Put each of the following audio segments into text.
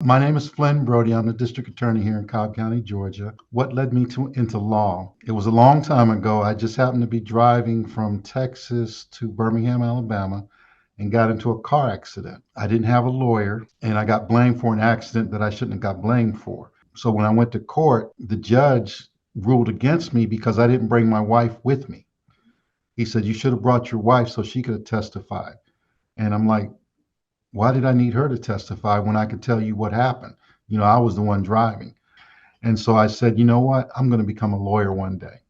My name is Flynn Broady. I'm the district attorney here in Cobb County, Georgia. What led me into law? It was a long time ago. I just happened to be driving from Texas to Birmingham, Alabama, and got into a car accident. I didn't have a lawyer, and I got blamed for an accident that I shouldn't have got blamed for. So when I went to court, the judge ruled against me because I didn't bring my wife with me. He said, "You should have brought your wife so she could have testified." And I'm like, why did I need her to testify when I could tell you what happened? I was the one driving. And so I said, you know what? I'm going to become a lawyer one day.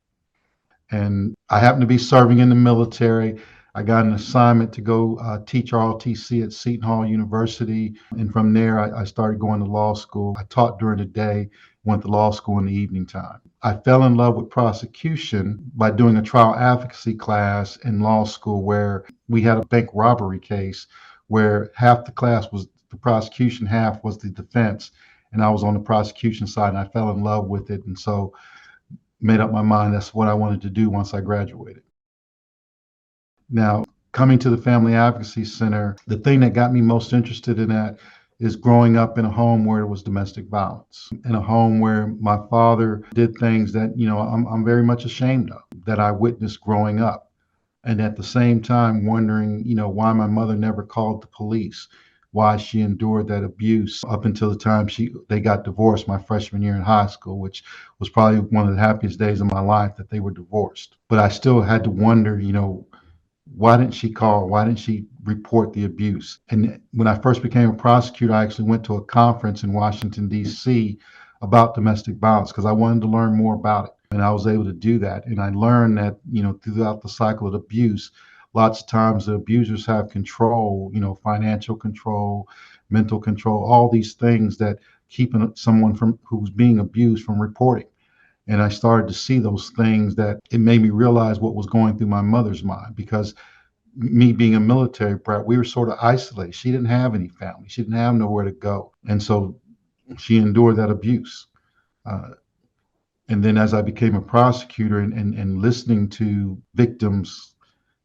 And I happened to be serving in the military. I got an assignment to go teach ROTC at Seton Hall University. And from there, I started going to law school. I taught during the day, went to law school in the evening time. I fell in love with prosecution by doing a trial advocacy class in law school where we had a bank robbery case where half the class was the prosecution, half was the defense. And I was on the prosecution side and I fell in love with it. And so made up my mind that's what I wanted to do once I graduated. Now, coming to the Family Advocacy Center, the thing that got me most interested in that is growing up in a home where there was domestic violence, in a home where my father did things that, I'm very much ashamed of, that I witnessed growing up. And at the same time, wondering, why my mother never called the police, why she endured that abuse up until the time they got divorced my freshman year in high school, which was probably one of the happiest days of my life that they were divorced. But I still had to wonder, why didn't she call? Why didn't she report the abuse? And when I first became a prosecutor, I actually went to a conference in Washington, D.C. about domestic violence because I wanted to learn more about it. And I was able to do that. And I learned that, throughout the cycle of abuse, lots of times the abusers have control, financial control, mental control, all these things that keep someone from who's being abused from reporting. And I started to see those things that it made me realize what was going through my mother's mind because me being a military brat, we were sort of isolated. She didn't have any family. She didn't have nowhere to go. And so she endured that abuse. Uh, and then as I became a prosecutor and listening to victims,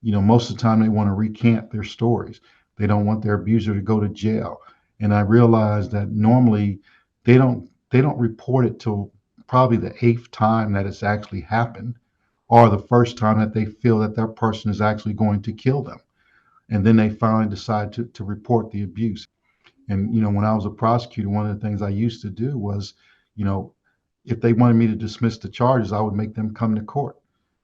most of the time they want to recant their stories. They don't want their abuser to go to jail. And I realized that normally they don't report it till probably the eighth time that it's actually happened, or the first time that they feel that that person is actually going to kill them. And then they finally decide to report the abuse. And, when I was a prosecutor, one of the things I used to do was, you know, if they wanted me to dismiss the charges, I would make them come to court.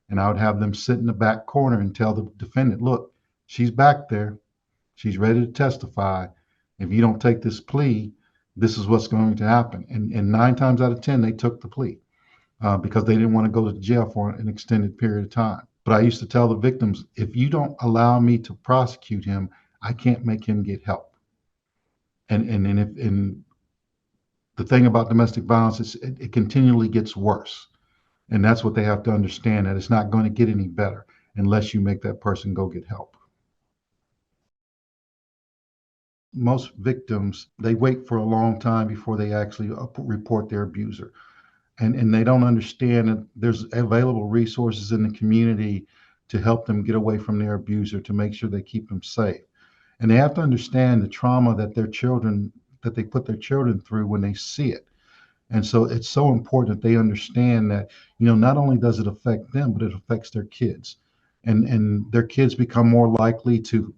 And I would have them sit in the back corner and tell the defendant, look, she's back there. She's ready to testify. If you don't take this plea, this is what's going to happen. And 9 times out of 10, they took the plea because they didn't want to go to jail for an extended period of time. But I used to tell the victims, if you don't allow me to prosecute him, I can't make him get help. And the thing about domestic violence is it continually gets worse. And that's what they have to understand, that it's not going to get any better unless you make that person go get help. Most victims, they wait for a long time before they actually report their abuser. And they don't understand that there's available resources in the community to help them get away from their abuser, to make sure they keep them safe. And they have to understand the trauma that they put their children through when they see it. And so it's so important that they understand that, not only does it affect them, but it affects their kids. And their kids become more likely to,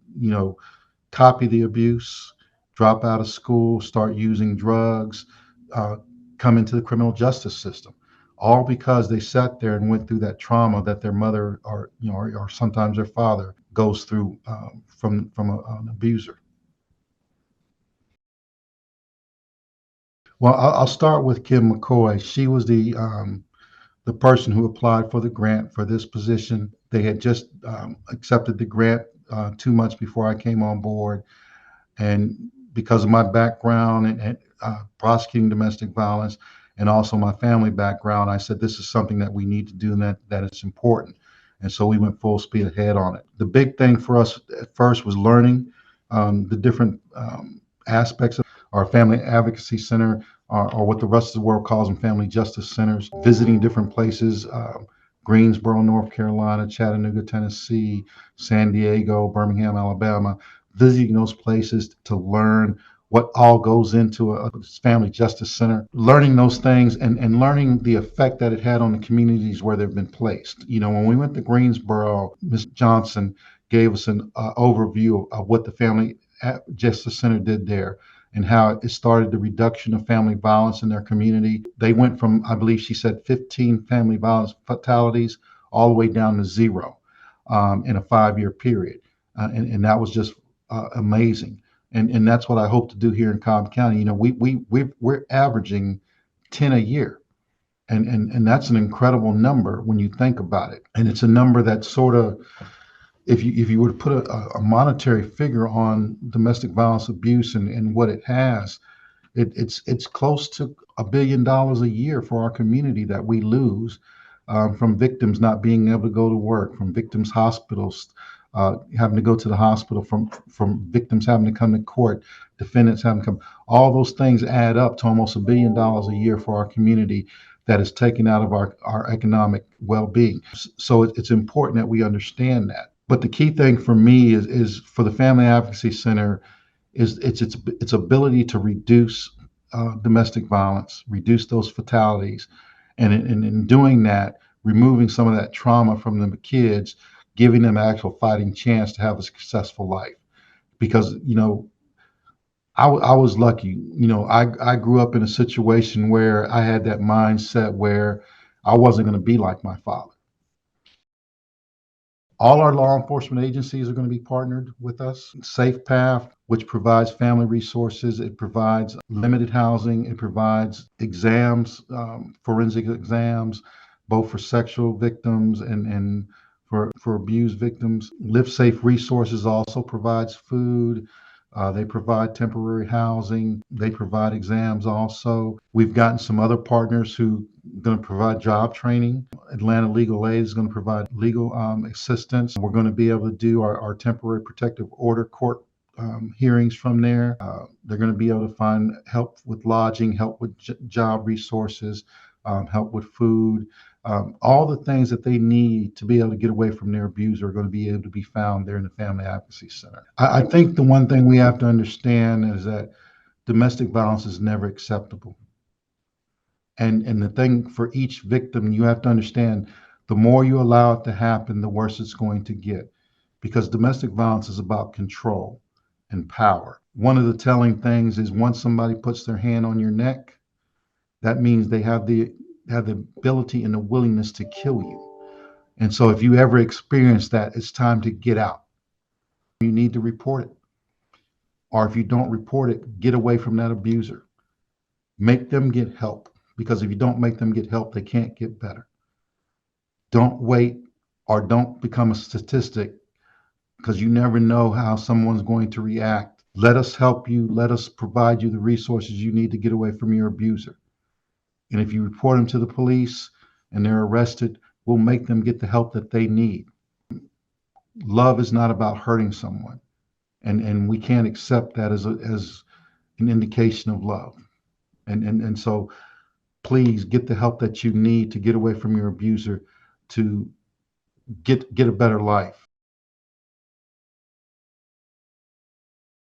copy the abuse, drop out of school, start using drugs, uh, come into the criminal justice system, all because they sat there and went through that trauma that their mother or sometimes their father goes through from an abuser. Well, I'll start with Kim McCoy. She was the person who applied for the grant for this position. They had just accepted the grant 2 months before I came on board. And because of my background and prosecuting domestic violence and also my family background, I said, this is something that we need to do and that it's important. And so we went full speed ahead on it. The big thing for us at first was learning the different aspects of our family advocacy center, or what the rest of the world calls them, family justice centers, visiting different places, Greensboro, North Carolina, Chattanooga, Tennessee, San Diego, Birmingham, Alabama, visiting those places to learn what all goes into a family justice center, learning those things and learning the effect that it had on the communities where they've been placed. When we went to Greensboro, Ms. Johnson gave us an overview of what the Family Justice Center did there and how it started the reduction of family violence in their community. They went from, I believe she said, 15 family violence fatalities all the way down to zero in a 5-year period. And that was just amazing. And that's what I hope to do here in Cobb County. We're averaging 10 a year. And that's an incredible number when you think about it. And it's a number that sort of, if you were to put a monetary figure on domestic violence abuse and what it has, it's close to $1 billion a year for our community that we lose from victims not being able to go to work, from victims' hospitals having to go to the hospital, from victims having to come to court, defendants having to come. All those things add up to almost $1 billion a year for our community that is taken out of our economic well-being. So it's important that we understand that. But the key thing for me is for the Family Advocacy Center is its ability to reduce domestic violence, reduce those fatalities, and in doing that, removing some of that trauma from the kids, giving them an actual fighting chance to have a successful life. Because I was lucky. I grew up in a situation where I had that mindset where I wasn't going to be like my father. All our law enforcement agencies are going to be partnered with us. Safe Path, which provides family resources, it provides limited housing, it provides exams, forensic exams, both for sexual victims and for abused victims. Live Safe Resources also provides food. They provide temporary housing. They provide exams also. We've gotten some other partners who are going to provide job training. Atlanta Legal Aid is going to provide legal assistance. We're going to be able to do our temporary protective order court hearings from there. They're going to be able to find help with lodging, help with job resources, help with food. All the things that they need to be able to get away from their abuser are going to be able to be found there in the Family Advocacy Center. I think the one thing we have to understand is that domestic violence is never acceptable. And the thing for each victim, you have to understand, the more you allow it to happen, the worse it's going to get. Because domestic violence is about control and power. One of the telling things is once somebody puts their hand on your neck, that means they have the ability and the willingness to kill you. And so if you ever experience that, it's time to get out. You need to report it. Or if you don't report it, get away from that abuser. Make them get help. Because if you don't make them get help, they can't get better. Don't wait or don't become a statistic, because you never know how someone's going to react. Let us help you. Let us provide you the resources you need to get away from your abuser. And if you report them to the police and they're arrested, we'll make them get the help that they need. Love is not about hurting someone. And we can't accept that as an indication of love. And so please get the help that you need to get away from your abuser, to get a better life.